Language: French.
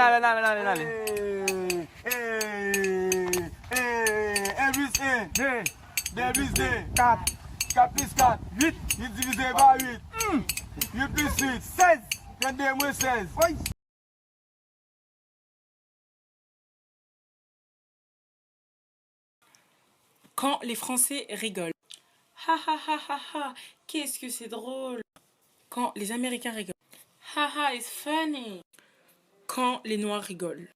dale. Deux plus deux. 4. 4 plus 4. 8. 8 divisé par 8. 8 plus 8. 16. 22 moins 16. Oui. Quand les Français rigolent. Ha ha ha ha ha. Qu'est-ce que c'est drôle. Quand les Américains rigolent. Ha ha, it's funny. Quand les Noirs rigolent.